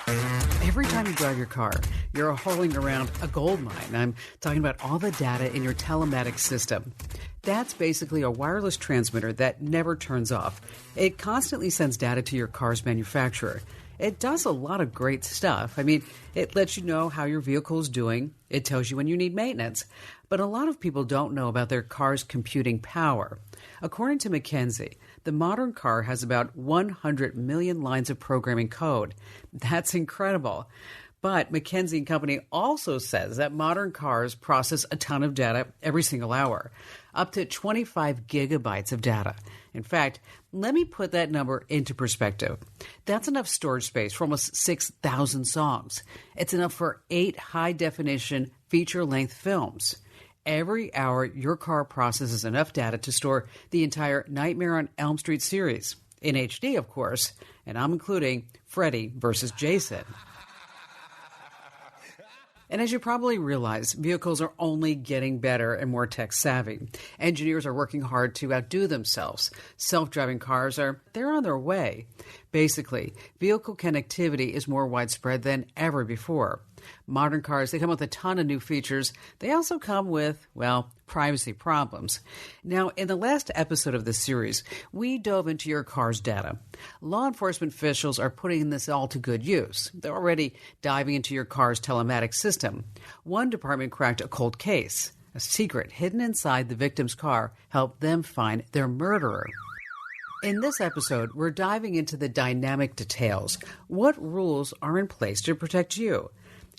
Every time you drive your car, you're hauling around a gold mine. I'm talking about all the data in your telematics system. That's basically a wireless transmitter that never turns off. It constantly sends data to your car's manufacturer. It does a lot of great stuff. I mean, it lets you know how your vehicle is doing. It tells you when you need maintenance. But a lot of people don't know about their car's computing power. According to McKinsey, the modern car has about 100 million lines of programming code. That's incredible. But McKinsey & Company also says that modern cars process a ton of data every single hour, up to 25 gigabytes of data. In fact, let me put that number into perspective. That's enough storage space for almost 6,000 songs. It's enough for 8 high-definition feature-length films. Every hour, your car processes enough data to store the entire Nightmare on Elm Street series, in HD, of course, and I'm including Freddy versus Jason. And as you probably realize, vehicles are only getting better and more tech-savvy. Engineers are working hard to outdo themselves. Self-driving cars they're on their way. Basically, vehicle connectivity is more widespread than ever before. Modern cars, they come with a ton of new features. They also come with, privacy problems. Now, in the last episode of this series, we dove into your car's data. Law enforcement officials are putting this all to good use. They're already diving into your car's telematics system. One department cracked a cold case. A secret hidden inside the victim's car helped them find their murderer. In this episode, we're diving into the dynamic details. What rules are in place to protect you?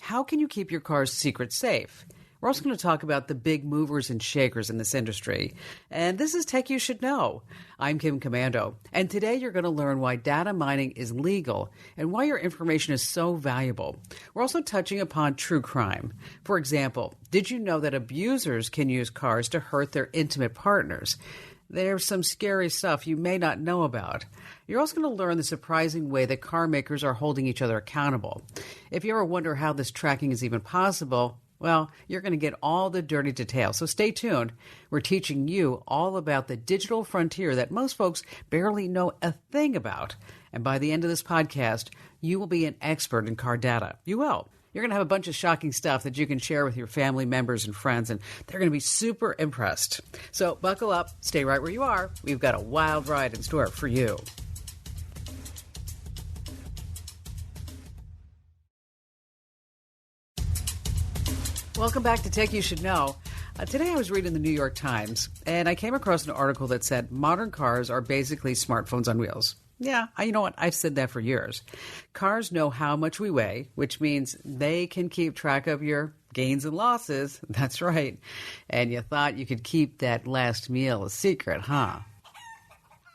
How can you keep your car's secret safe? We're also going to talk about the big movers and shakers in this industry. And this is Tech You Should Know. I'm Kim Commando, and today you're going to learn why data mining is legal and why your information is so valuable. We're also touching upon true crime. For example, did you know that abusers can use cars to hurt their intimate partners? There's some scary stuff you may not know about. You're also going to learn the surprising way that car makers are holding each other accountable. If you ever wonder how this tracking is even possible, you're going to get all the dirty details. So stay tuned. We're teaching you all about the digital frontier that most folks barely know a thing about. And by the end of this podcast, you will be an expert in car data. You will. You're going to have a bunch of shocking stuff that you can share with your family members and friends, and they're going to be super impressed. So buckle up, stay right where you are. We've got a wild ride in store for you. Welcome back to Tech You Should Know. Today I was reading the New York Times, and I came across an article that said modern cars are basically smartphones on wheels. Yeah, you know what? I've said that for years. Cars know how much we weigh, which means they can keep track of your gains and losses. That's right. And you thought you could keep that last meal a secret, huh?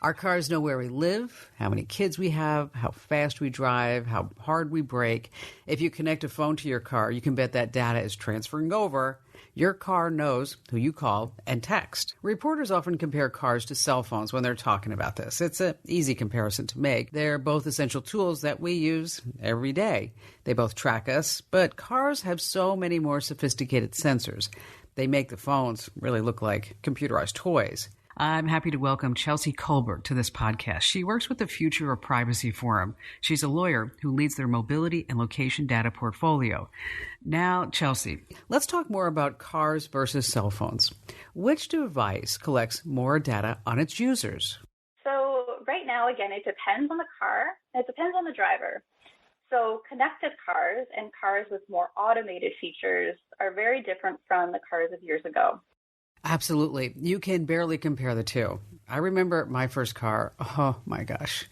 Our cars know where we live, how many kids we have, how fast we drive, how hard we brake. If you connect a phone to your car, you can bet that data is transferring over. Your car knows who you call and text. Reporters often compare cars to cell phones when they're talking about this. It's an easy comparison to make. They're both essential tools that we use every day. They both track us, but cars have so many more sophisticated sensors. They make the phones really look like computerized toys. I'm happy to welcome Chelsey Colbert to this podcast. She works with the Future of Privacy Forum. She's a lawyer who leads their mobility and location data portfolio. Now, Chelsey, let's talk more about cars versus cell phones. Which device collects more data on its users? So right now, again, it depends on the car. It depends on the driver. So connected cars and cars with more automated features are very different from the cars of years ago. Absolutely. You can barely compare the two. I remember my first car. Oh, my gosh.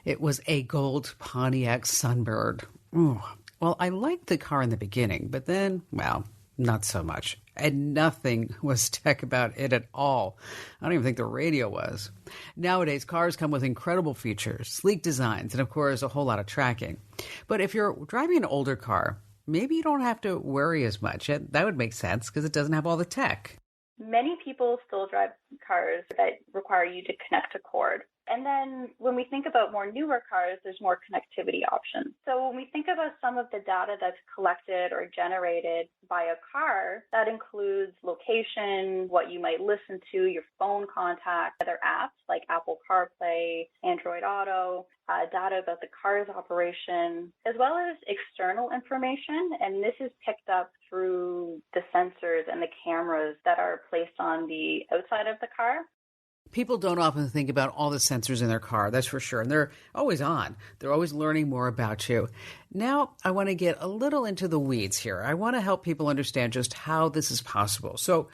It was a gold Pontiac Sunbird. Ooh. Well, I liked the car in the beginning, but then, not so much. And nothing was tech about it at all. I don't even think the radio was. Nowadays, cars come with incredible features, sleek designs, and of course, a whole lot of tracking. But if you're driving an older car, maybe you don't have to worry as much. That would make sense because it doesn't have all the tech. Many people still drive cars that require you to connect a cord. And then when we think about more newer cars, there's more connectivity options. So when we think about some of the data that's collected or generated by a car, that includes location, what you might listen to, your phone contacts, other apps like Apple CarPlay, Android Auto, data about the car's operation, as well as external information. And this is picked up through the sensors and the cameras that are placed on the outside of the car. People don't often think about all the sensors in their car, that's for sure. And they're always on. They're always learning more about you. Now, I want to get a little into the weeds here. I want to help people understand just how this is possible. So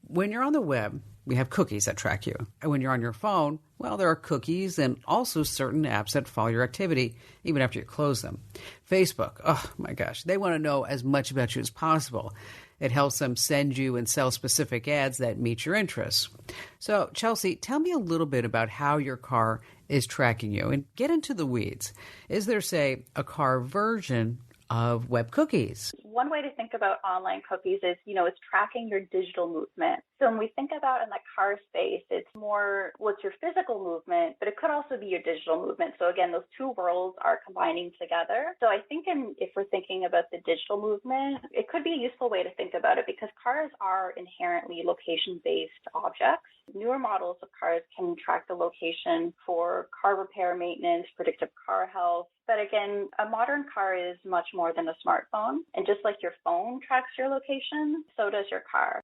when you're on the web, we have cookies that track you. And when you're on your phone, well, there are cookies and also certain apps that follow your activity, even after you close them. Facebook, oh my gosh, they want to know as much about you as possible. It helps them send you and sell specific ads that meet your interests. So, Chelsey, tell me a little bit about how your car is tracking you and get into the weeds. Is there, say, a car version of web cookies? One way to think about online cookies is, it's tracking your digital movement. So when we think about in the car space, it's more what's your physical movement, but it could also be your digital movement. So again, those two worlds are combining together. So I think if we're thinking about the digital movement, it could be a useful way to think about it because cars are inherently location-based objects. Newer models of cars can track the location for car repair, maintenance, predictive car health. But again, a modern car is much more than a smartphone. And just like your phone tracks your location, so does your car.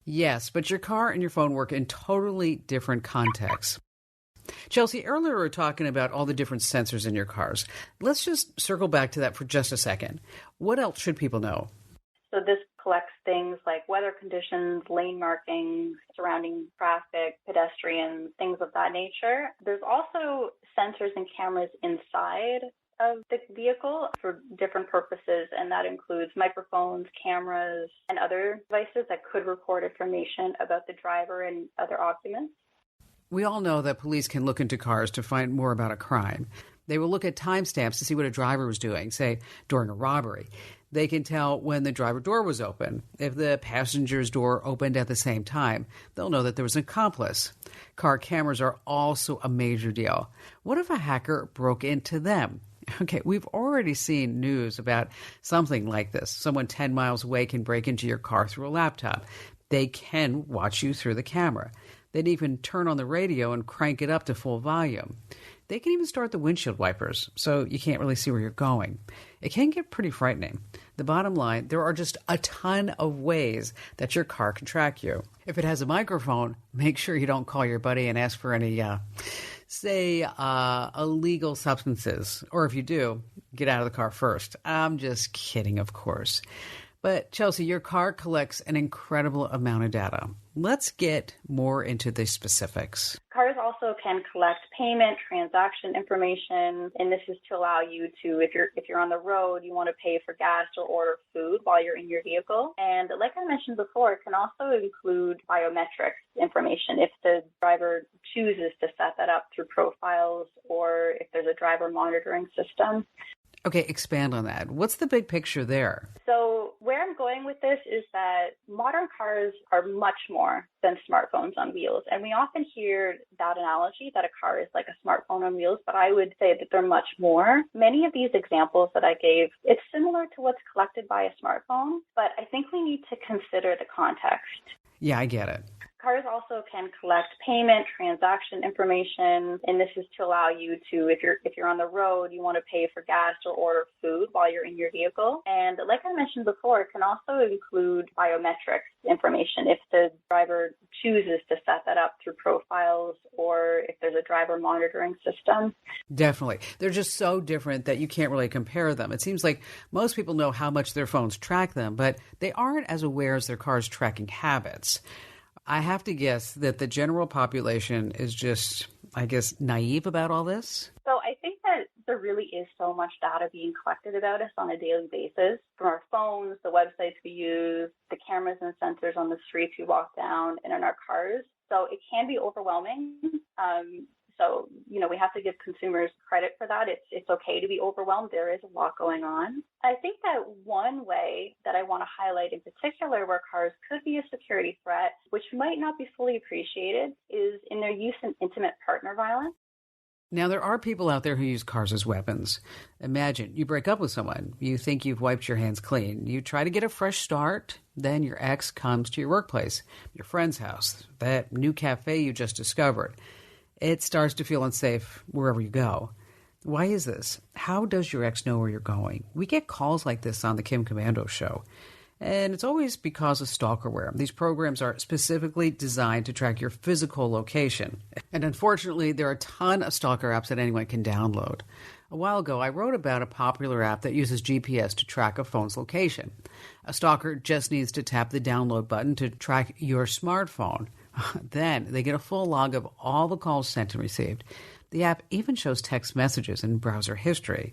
Yes, but your car and your phone work in totally different contexts. Chelsey, earlier we were talking about all the different sensors in your cars. Let's just circle back to that for just a second. What else should people know? So this collects things like weather conditions, lane markings, surrounding traffic, pedestrians, things of that nature. There's also sensors and cameras inside of the vehicle for different purposes, and that includes microphones, cameras, and other devices that could record information about the driver and other occupants. We all know that police can look into cars to find more about a crime. They will look at timestamps to see what a driver was doing, say, during a robbery. They can tell when the driver door was open. If the passenger's door opened at the same time, they'll know that there was an accomplice. Car cameras are also a major deal. What if a hacker broke into them? Okay, we've already seen news about something like this. Someone 10 miles away can break into your car through a laptop. They can watch you through the camera. They'd even turn on the radio and crank it up to full volume. They can even start the windshield wipers, so you can't really see where you're going. It can get pretty frightening. The bottom line, there are just a ton of ways that your car can track you. If it has a microphone, make sure you don't call your buddy and ask for any, illegal substances. Or if you do, get out of the car first. I'm just kidding, of course. But Chelsey, your car collects an incredible amount of data. Let's get more into the specifics. Cars also can collect payment, transaction information, and this is to allow you to, if you're on the road, you want to pay for gas or order food while you're in your vehicle. And like I mentioned before, it can also include biometric information if the driver chooses to set that up through profiles or if there's a driver monitoring system. Okay, expand on that. What's the big picture there? So where I'm going with this is that modern cars are much more than smartphones on wheels. And we often hear that analogy that a car is like a smartphone on wheels, but I would say that they're much more. Many of these examples that I gave, it's similar to what's collected by a smartphone, but I think we need to consider the context. Yeah, I get it. Cars also can collect payment, transaction information, and this is to allow you to, if you're on the road, you want to pay for gas or order food while you're in your vehicle. And like I mentioned before, it can also include biometric information if the driver chooses to set that up through profiles or if there's a driver monitoring system. Definitely. They're just so different that you can't really compare them. It seems like most people know how much their phones track them, but they aren't as aware as their cars' tracking habits. I have to guess that the general population is just, naive about all this. So I think that there really is so much data being collected about us on a daily basis from our phones, the websites we use, the cameras and sensors on the streets we walk down, and in our cars. So it can be overwhelming. So, we have to give consumers credit for that. It's okay to be overwhelmed. There is a lot going on. I think that one way that I want to highlight in particular where cars could be a security threat, which might not be fully appreciated, is in their use in intimate partner violence. Now, there are people out there who use cars as weapons. Imagine you break up with someone. You think you've wiped your hands clean. You try to get a fresh start. Then your ex comes to your workplace, your friend's house, that new cafe you just discovered. It starts to feel unsafe wherever you go. Why is this? How does your ex know where you're going? We get calls like this on the Kim Komando show. And it's always because of stalkerware. These programs are specifically designed to track your physical location. And unfortunately, there are a ton of stalker apps that anyone can download. A while ago, I wrote about a popular app that uses GPS to track a phone's location. A stalker just needs to tap the download button to track your smartphone. Then they get a full log of all the calls sent and received. The app even shows text messages and browser history.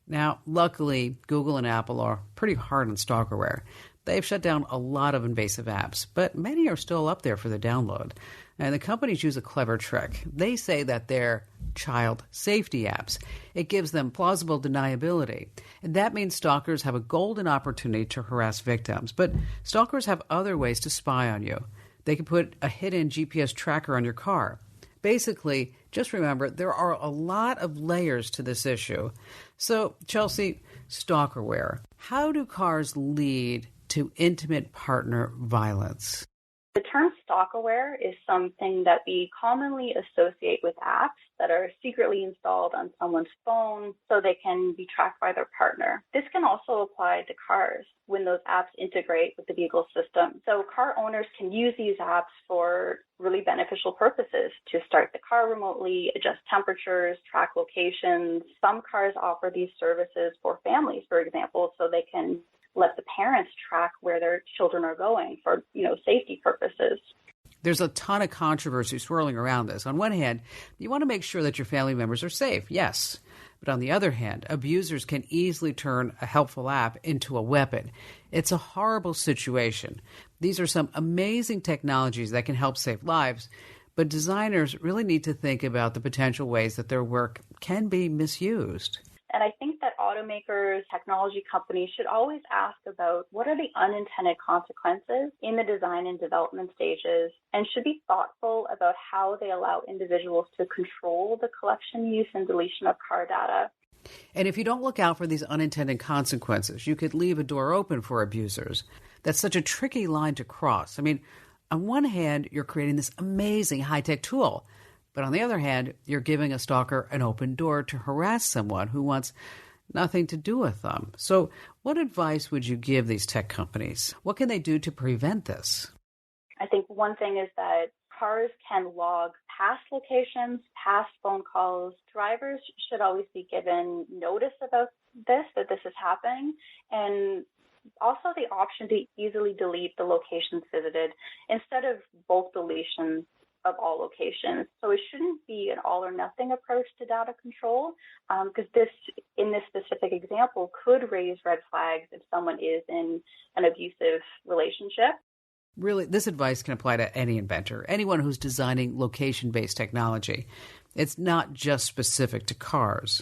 Now, luckily, Google and Apple are pretty hard on stalkerware. They've shut down a lot of invasive apps, but many are still up there for the download. And the companies use a clever trick. They say that they're child safety apps. It gives them plausible deniability. And that means stalkers have a golden opportunity to harass victims. But stalkers have other ways to spy on you. They can put a hidden GPS tracker on your car. Basically, just remember, there are a lot of layers to this issue. So, Chelsey, stalkerware. How do cars lead to intimate partner violence? The term stalkerware is something that we commonly associate with apps that are secretly installed on someone's phone so they can be tracked by their partner. This can also apply to cars when those apps integrate with the vehicle system. So car owners can use these apps for really beneficial purposes to start the car remotely, adjust temperatures, track locations. Some cars offer these services for families, for example, so they can let the parents track where their children are going for, safety purposes. There's a ton of controversy swirling around this. On one hand, you want to make sure that your family members are safe, yes. But on the other hand, abusers can easily turn a helpful app into a weapon. It's a horrible situation. These are some amazing technologies that can help save lives, but designers really need to think about the potential ways that their work can be misused. And I think that automakers, technology companies should always ask about what are the unintended consequences in the design and development stages, and should be thoughtful about how they allow individuals to control the collection, use, and deletion of car data. And if you don't look out for these unintended consequences, you could leave a door open for abusers. That's such a tricky line to cross. I mean, on one hand, you're creating this amazing high-tech tool, but on the other hand, you're giving a stalker an open door to harass someone who wants nothing to do with them. So what advice would you give these tech companies? What can they do to prevent this? I think one thing is that cars can log past locations, past phone calls. Drivers should always be given notice about this, that this is happening, and also the option to easily delete the locations visited instead of bulk deletion of all locations. So it shouldn't be an all or nothing approach to data control, because in this specific example, could raise red flags if someone is in an abusive relationship. Really, this advice can apply to any inventor, anyone who's designing location-based technology. It's not just specific to cars.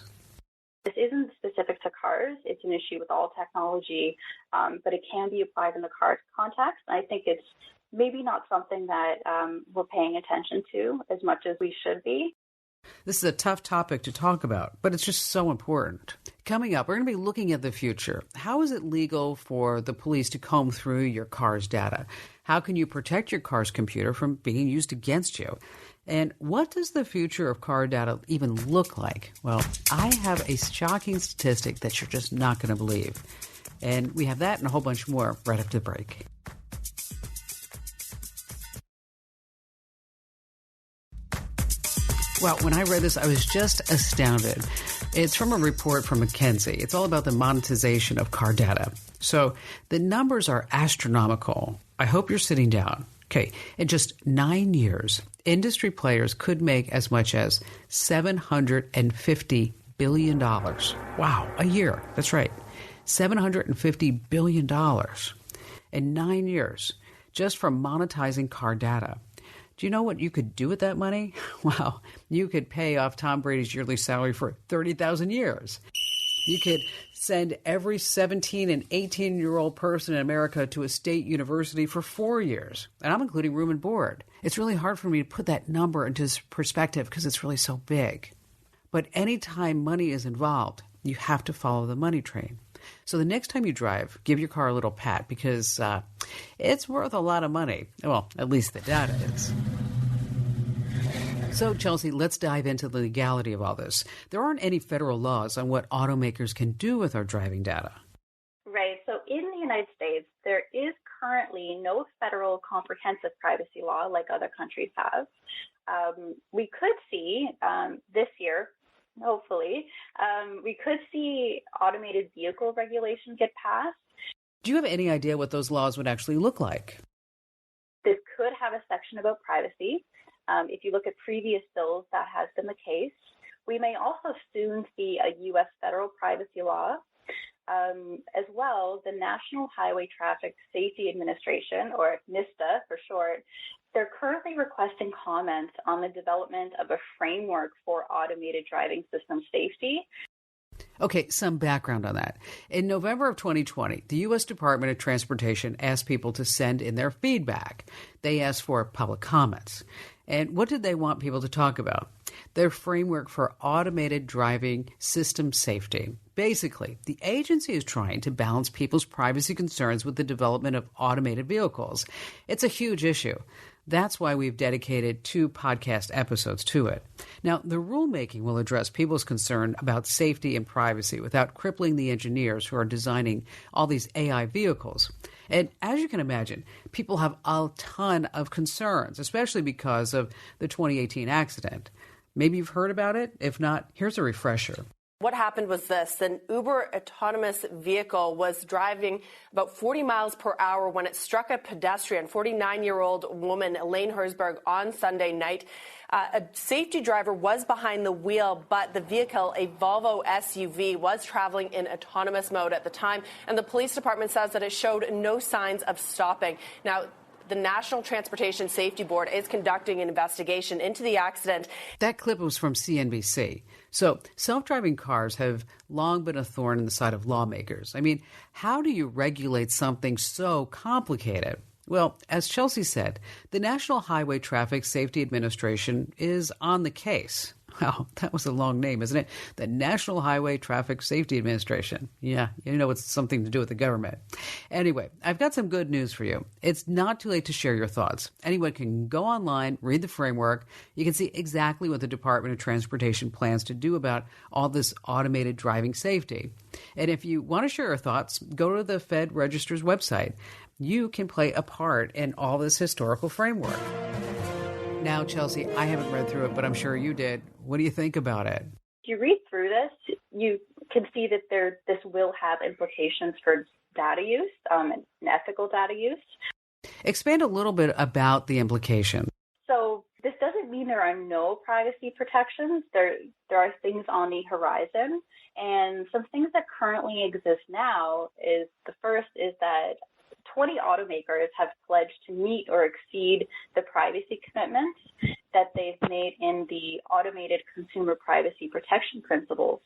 This isn't specific to cars. It's an issue with all technology, but it can be applied in the car context. And I think it's maybe not something that we're paying attention to as much as we should be. This is a tough topic to talk about, but it's just so important. Coming up, we're going to be looking at the future. How is it legal for the police to comb through your car's data? How can you protect your car's computer from being used against you? And what does the future of car data even look like? Well, I have a shocking statistic that you're just not going to believe. And we have that and a whole bunch more right after the break. Well, when I read this, I was just astounded. It's from a report from McKinsey. It's all about the monetization of car data. So the numbers are astronomical. I hope you're sitting down. Okay, in just 9 years, industry players could make as much as $750 billion. Wow, a year. That's right. $750 billion in 9 years just from monetizing car data. Do you know what you could do with that money? Well, you could pay off Tom Brady's yearly salary for 30,000 years. You could send every 17 and 18-year-old person in America to a state university for 4 years. And I'm including room and board. It's really hard for me to put that number into perspective because it's really so big. But anytime money is involved, you have to follow the money train. So the next time you drive, give your car a little pat because it's worth a lot of money. Well, at least the data is. So, Chelsey, let's dive into the legality of all this. There aren't any federal laws on what automakers can do with our driving data. Right. So in the United States, there is currently no federal comprehensive privacy law like other countries have. We could see this year, hopefully, we could see automated vehicle regulation get passed. Do you have any idea what those laws would actually look like? This could have a section about privacy. If you look at previous bills, that has been the case. We may also soon see a U.S. federal privacy law. As well, the National Highway Traffic Safety Administration, or NHTSA for short, they're currently requesting comments on the development of a framework for automated driving system safety. Okay, some background on that. In November of 2020, the U.S. Department of Transportation asked people to send in their feedback. They asked for public comments. And what did they want people to talk about? Their framework for automated driving system safety. Basically, the agency is trying to balance people's privacy concerns with the development of automated vehicles. It's a huge issue. That's why we've dedicated 2 podcast episodes to it. Now, the rulemaking will address people's concern about safety and privacy without crippling the engineers who are designing all these AI vehicles. And as you can imagine, people have a ton of concerns, especially because of the 2018 accident. Maybe you've heard about it. If not, here's a refresher. What happened was this. An Uber autonomous vehicle was driving about 40 miles per hour when it struck a pedestrian, 49-year-old woman, Elaine Herzberg, on Sunday night. A safety driver was behind the wheel, but the vehicle, a Volvo SUV, was traveling in autonomous mode at the time. And the police department says that it showed no signs of stopping. Now, the National Transportation Safety Board is conducting an investigation into the accident. That clip was from CNBC. So self-driving cars have long been a thorn in the side of lawmakers. I mean, how do you regulate something so complicated? Well, as Chelsey said, the National Highway Traffic Safety Administration is on the case. Wow, that was a long name, isn't it? The National Highway Traffic Safety Administration. Yeah, you know it's something to do with the government. Anyway, I've got some good news for you. It's not too late to share your thoughts. Anyone can go online, read the framework. You can see exactly what the Department of Transportation plans to do about all this automated driving safety. And if you want to share your thoughts, go to the Fed Register's website. You can play a part in all this historical framework. Now, Chelsey, I haven't read through it, but I'm sure you did. What do you think about it? If you read through this, you can see that this will have implications for data use and ethical data use. Expand a little bit about the implication. So this doesn't mean there are no privacy protections. There are things on the horizon. And some things that currently exist now is the first is that 20 automakers have pledged to meet or exceed the privacy commitments that they've made in the Automated Consumer Privacy Protection Principles.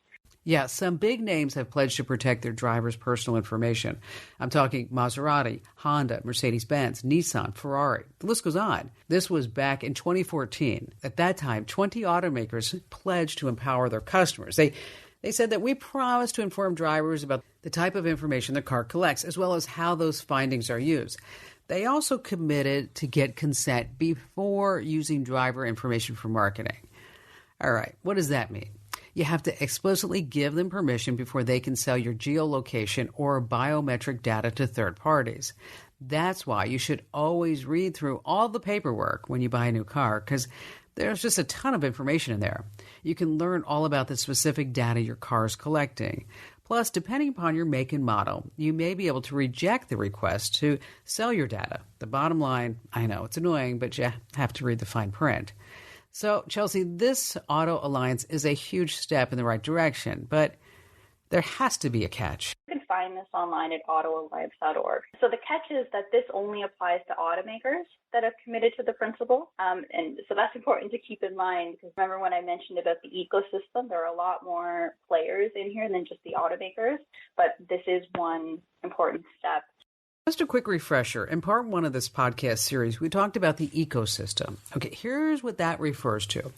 Yeah, some big names have pledged to protect their drivers' personal information. I'm talking Maserati, Honda, Mercedes-Benz, Nissan, Ferrari. The list goes on. This was back in 2014. At that time, 20 automakers pledged to empower their customers. They said that we promise to inform drivers about the type of information the car collects, as well as how those findings are used. They also committed to get consent before using driver information for marketing. All right, what does that mean? You have to explicitly give them permission before they can sell your geolocation or biometric data to third parties. That's why you should always read through all the paperwork when you buy a new car, because there's just a ton of information in there. You can learn all about the specific data your car is collecting. Plus, depending upon your make and model, you may be able to reject the request to sell your data. The bottom line, I know it's annoying, but you have to read the fine print. So, Chelsey, this auto alliance is a huge step in the right direction, but there has to be a catch. You can find this online at autoalliance.org. So the catch is that this only applies to automakers that have committed to the principle. And so that's important to keep in mind, because remember when I mentioned about the ecosystem, there are a lot more players in here than just the automakers, but this is one important step. Just a quick refresher. In part one of this podcast series, we talked about the ecosystem. Okay, here's what that refers to.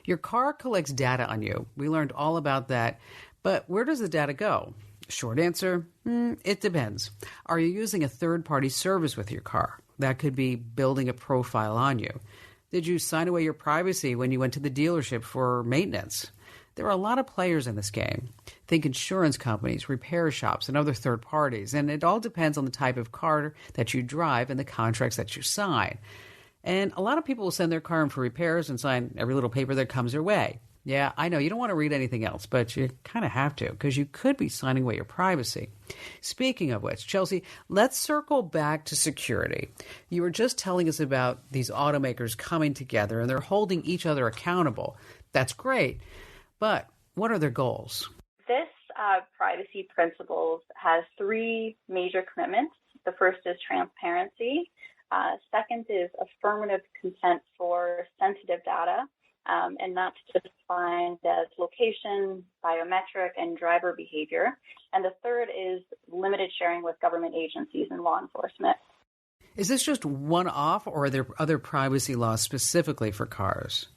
Your car collects data on you. We learned all about that. But where does the data go? Short answer, it depends. Are you using a third-party service with your car? That could be building a profile on you. Did you sign away your privacy when you went to the dealership for maintenance? There are a lot of players in this game. Think insurance companies, repair shops, and other third parties, and it all depends on the type of car that you drive and the contracts that you sign. And a lot of people will send their car in for repairs and sign every little paper that comes their way. Yeah, I know you don't want to read anything else, but you kind of have to because you could be signing away your privacy. Speaking of which, Chelsey, let's circle back to security. You were just telling us about these automakers coming together and they're holding each other accountable. That's great. But what are their goals? This privacy principles has three major commitments. The first is transparency. Second is affirmative consent for sensitive data, and that's defined as location, biometric, and driver behavior. And the third is limited sharing with government agencies and law enforcement. Is this just one-off, or are there other privacy laws specifically for cars?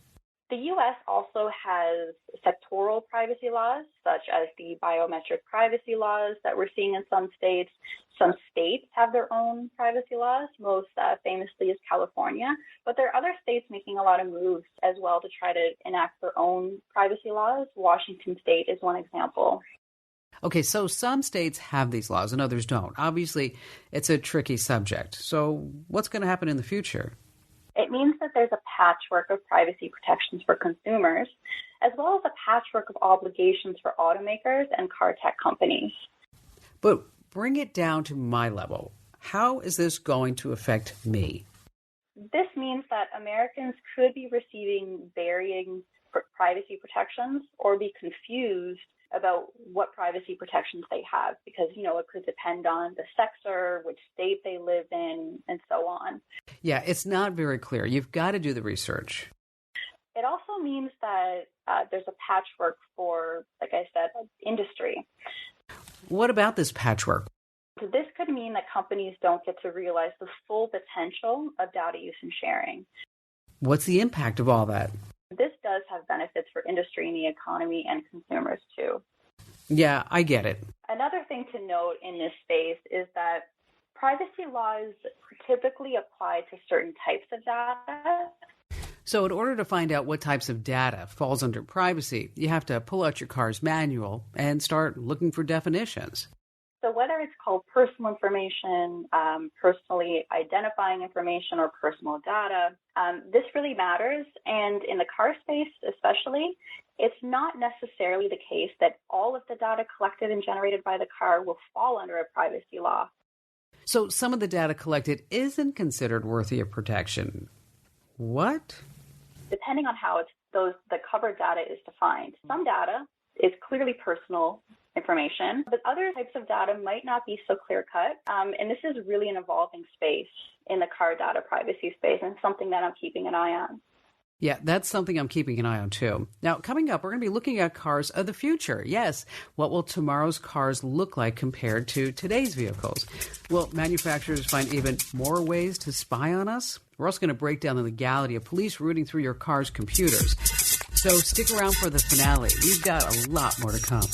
The U.S. also has sectoral privacy laws, such as the biometric privacy laws that we're seeing in some states. Some states have their own privacy laws, most famously is California. But there are other states making a lot of moves as well to try to enact their own privacy laws. Washington State is one example. Okay, so some states have these laws and others don't. Obviously, it's a tricky subject. So what's going to happen in the future? It means that there's a patchwork of privacy protections for consumers, as well as a patchwork of obligations for automakers and car tech companies. But bring it down to my level. How is this going to affect me? This means that Americans could be receiving varying privacy protections or be confused about what privacy protections they have because, it could depend on the sector, which state they live in, and so on. Yeah, it's not very clear. You've got to do the research. It also means that there's a patchwork for, like I said, industry. What about this patchwork? So this could mean that companies don't get to realize the full potential of data use and sharing. What's the impact of all that? This does have benefits for industry and the economy and consumers too. Yeah, I get it. Another thing to note in this space is that privacy laws typically apply to certain types of data. So in order to find out what types of data falls under privacy, you have to pull out your car's manual and start looking for definitions. So whether it's called personal information, personally identifying information, or personal data, this really matters. And in the car space especially, it's not necessarily the case that all of the data collected and generated by the car will fall under a privacy law. So some of the data collected isn't considered worthy of protection. What? Depending on how the covered data is defined. Some data is clearly personal information, but other types of data might not be so clear-cut. And this is really an evolving space in the car data privacy space and something that I'm keeping an eye on. Yeah, that's something I'm keeping an eye on too. Now, coming up, we're going to be looking at cars of the future. Yes, what will tomorrow's cars look like compared to today's vehicles? Will manufacturers find even more ways to spy on us? We're also going to break down the legality of police rooting through your car's computers. So stick around for the finale. We've got a lot more to come.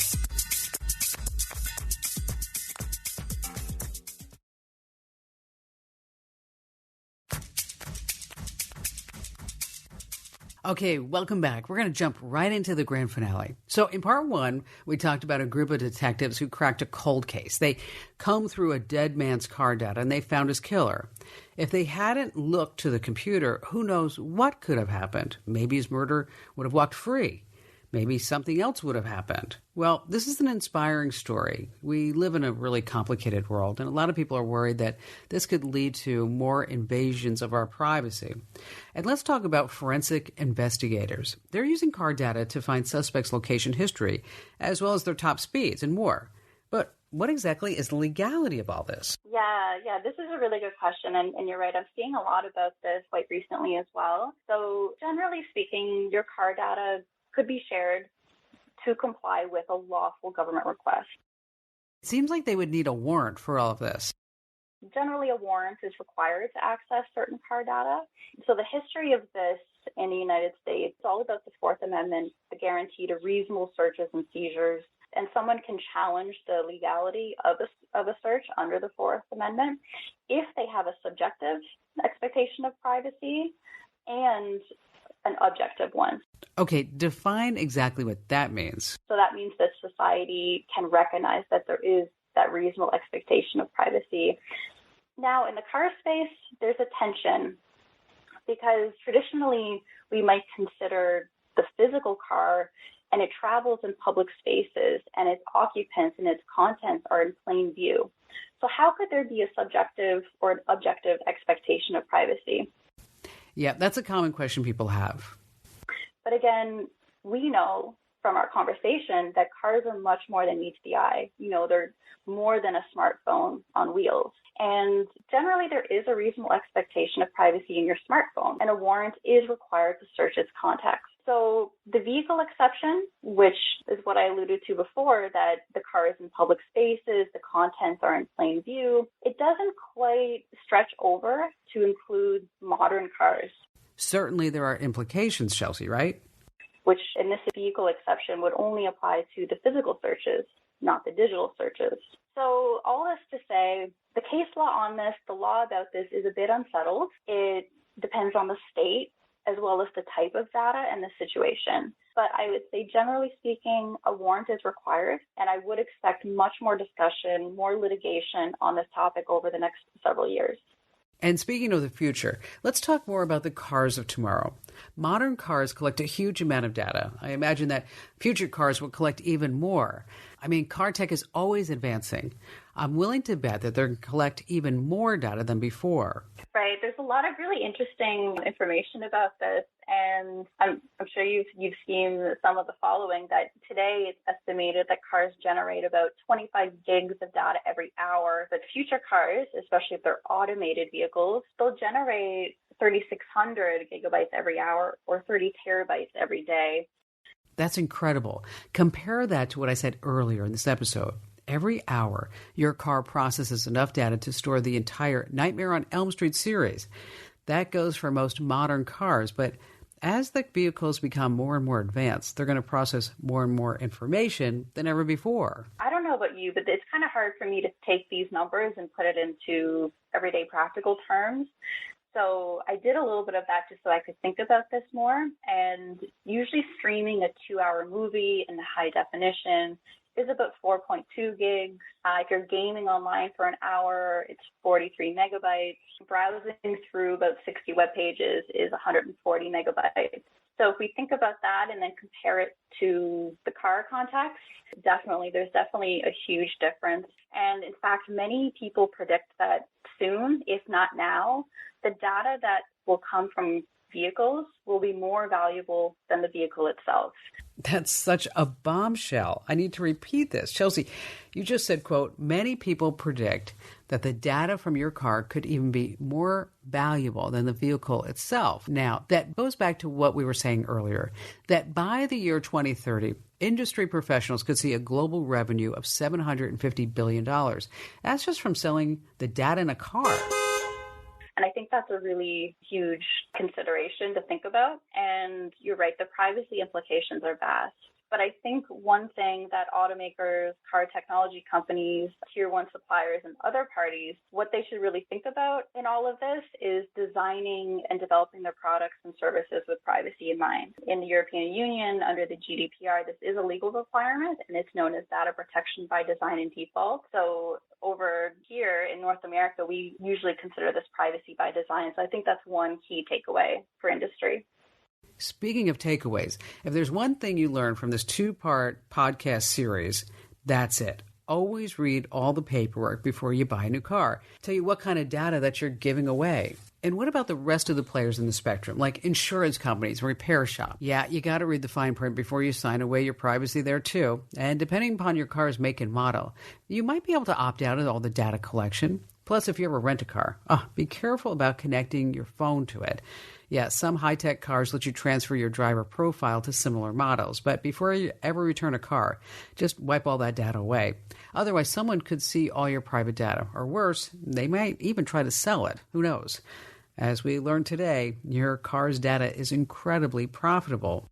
Okay, welcome back. We're going to jump right into the grand finale. So in part one, we talked about a group of detectives who cracked a cold case. They combed through a dead man's car data and they found his killer. If they hadn't looked to the computer, who knows what could have happened? Maybe his murder would have walked free. Maybe something else would have happened. Well, this is an inspiring story. We live in a really complicated world, and a lot of people are worried that this could lead to more invasions of our privacy. And let's talk about forensic investigators. They're using car data to find suspects' location history, as well as their top speeds and more. But what exactly is the legality of all this? Yeah, this is a really good question, and you're right. I'm seeing a lot about this quite recently as well. So generally speaking, your car data could be shared to comply with a lawful government request. It seems like they would need a warrant for all of this. generally a warrant is required to access certain car data. So the history of this in the United States is all about the Fourth Amendment, the guarantee to reasonable searches and seizures, and someone can challenge the legality of a search under the Fourth Amendment if they have a subjective expectation of privacy and an objective one. Okay, define exactly what that means. So that means that society can recognize that there is that reasonable expectation of privacy. Now, in the car space, there's a tension because traditionally we might consider the physical car and it travels in public spaces and its occupants and its contents are in plain view. So how could there be a subjective or an objective expectation of privacy? Yeah, that's a common question people have. But again, we know from our conversation that cars are much more than meets the eye. They're more than a smartphone on wheels. And generally, there is a reasonable expectation of privacy in your smartphone, and a warrant is required to search its context. So the vehicle exception, which is what I alluded to before, that the car is in public spaces, the contents are in plain view, it doesn't quite stretch over to include modern cars. Certainly there are implications, Chelsey, right? Which in this vehicle exception would only apply to the physical searches, not the digital searches. So all this to say, the case law on this, the law about this is a bit unsettled. It depends on the state as well as the type of data and the situation. But I would say, generally speaking, a warrant is required, and I would expect much more discussion, more litigation on this topic over the next several years. And speaking of the future, let's talk more about the cars of tomorrow. Modern cars collect a huge amount of data. I imagine that future cars will collect even more. I mean, car tech is always advancing. I'm willing to bet that they're going to collect even more data than before. Right. There's a lot of really interesting information about this. And I'm sure you've seen some of the following, that today it's estimated that cars generate about 25 gigs of data every hour. But future cars, especially if they're automated vehicles, they'll generate 3,600 gigabytes every hour or 30 terabytes every day. That's incredible. Compare that to what I said earlier in this episode. Every hour, your car processes enough data to store the entire Nightmare on Elm Street series. That goes for most modern cars, but as the vehicles become more and more advanced, they're going to process more and more information than ever before. I don't know about you, but it's kind of hard for me to take these numbers and put it into everyday practical terms. So I did a little bit of that just so I could think about this more. And usually streaming a 2-hour movie in high definition is about 4.2 gigs. If you're gaming online for an hour, it's 43 megabytes. Browsing through about 60 web pages is 140 megabytes. So if we think about that and then compare it to the car context, there's definitely a huge difference. And in fact, many people predict that soon, if not now, the data that will come from vehicles will be more valuable than the vehicle itself. That's such a bombshell. I need to repeat this. Chelsey, you just said, quote, many people predict that the data from your car could even be more valuable than the vehicle itself. Now, that goes back to what we were saying earlier, that by the year 2030, industry professionals could see a global revenue of $750 billion. That's just from selling the data in a car. And I think that's a really huge consideration to think about. And you're right, the privacy implications are vast. But I think one thing that automakers, car technology companies, tier one suppliers, and other parties, what they should really think about in all of this is designing and developing their products and services with privacy in mind. In the European Union, under the GDPR, this is a legal requirement, and it's known as data protection by design and default. So over here in North America, we usually consider this privacy by design. So I think that's one key takeaway for industry. Speaking of takeaways, if there's one thing you learn from this 2-part podcast series, that's it. Always read all the paperwork before you buy a new car. Tell you what kind of data that you're giving away. And what about the rest of the players in the spectrum, like insurance companies, repair shops? Yeah, you got to read the fine print before you sign away your privacy there too. And depending upon your car's make and model, you might be able to opt out of all the data collection, Plus, if you ever rent a car, be careful about connecting your phone to it. Yeah, some high-tech cars let you transfer your driver profile to similar models, but before you ever return a car, just wipe all that data away. Otherwise, someone could see all your private data, or worse, they might even try to sell it. Who knows? As we learned today, your car's data is incredibly profitable.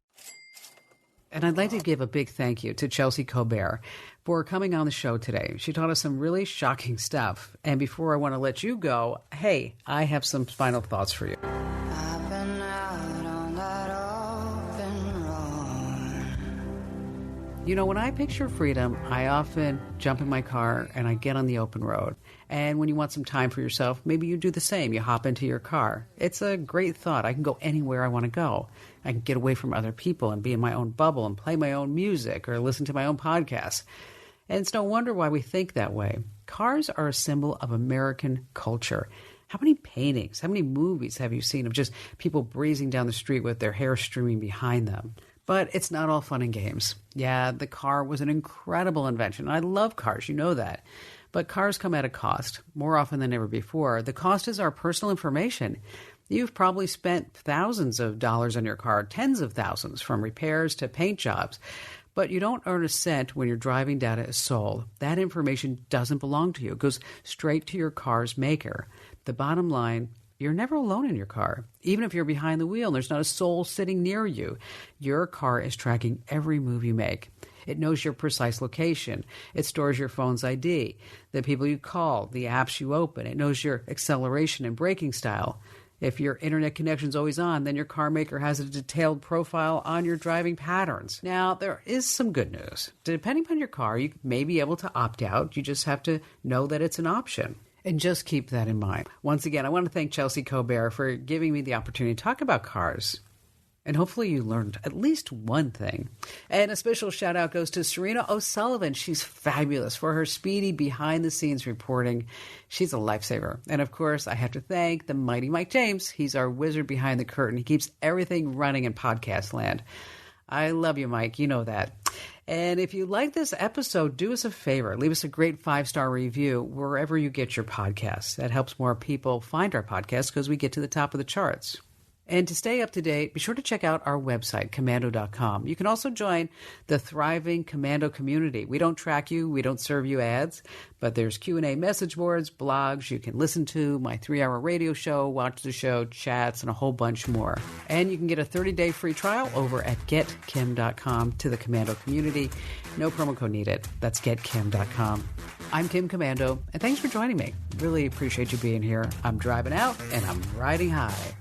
And I'd like to give a big thank you to Chelsey Colbert for coming on the show today. She taught us some really shocking stuff. And before I want to let you go, hey, I have some final thoughts for you. I've been out on that open road. You know, when I picture freedom, I often jump in my car and I get on the open road. And when you want some time for yourself, maybe you do the same. You hop into your car. It's a great thought. I can go anywhere I want to go. I can get away from other people and be in my own bubble and play my own music or listen to my own podcasts. And it's no wonder why we think that way. Cars are a symbol of American culture. How many paintings, how many movies have you seen of just people breezing down the street with their hair streaming behind them? But it's not all fun and games. Yeah, the car was an incredible invention. I love cars, you know that. But cars come at a cost, more often than ever before. The cost is our personal information. You've probably spent thousands of dollars on your car, tens of thousands, from repairs to paint jobs. But you don't earn a cent when your driving data is sold. That information doesn't belong to you. It goes straight to your car's maker. The bottom line, you're never alone in your car. Even if you're behind the wheel and there's not a soul sitting near you, your car is tracking every move you make. It knows your precise location. It stores your phone's ID, the people you call, the apps you open. It knows your acceleration and braking style. If your internet connection's always on, then your car maker has a detailed profile on your driving patterns. Now, there is some good news. Depending on your car, you may be able to opt out. You just have to know that it's an option. And just keep that in mind. Once again, I want to thank Chelsey Colbert for giving me the opportunity to talk about cars. And hopefully you learned at least one thing. And a special shout out goes to Serena O'Sullivan. She's fabulous for her speedy behind-the-scenes reporting. She's a lifesaver. And of course, I have to thank the mighty Mike James. He's our wizard behind the curtain. He keeps everything running in podcast land. I love you, Mike. You know that. And if you like this episode, do us a favor. Leave us a great 5-star review wherever you get your podcasts. That helps more people find our podcast because we get to the top of the charts. And to stay up to date, be sure to check out our website, commando.com. You can also join the thriving Commando community. We don't track you. We don't serve you ads. But there's Q&A message boards, blogs. You can listen to my 3-hour radio show, watch the show, chats, and a whole bunch more. And you can get a 30-day free trial over at getkim.com to the Commando community. No promo code needed. That's getkim.com. I'm Kim Commando, and thanks for joining me. Really appreciate you being here. I'm driving out, and I'm riding high.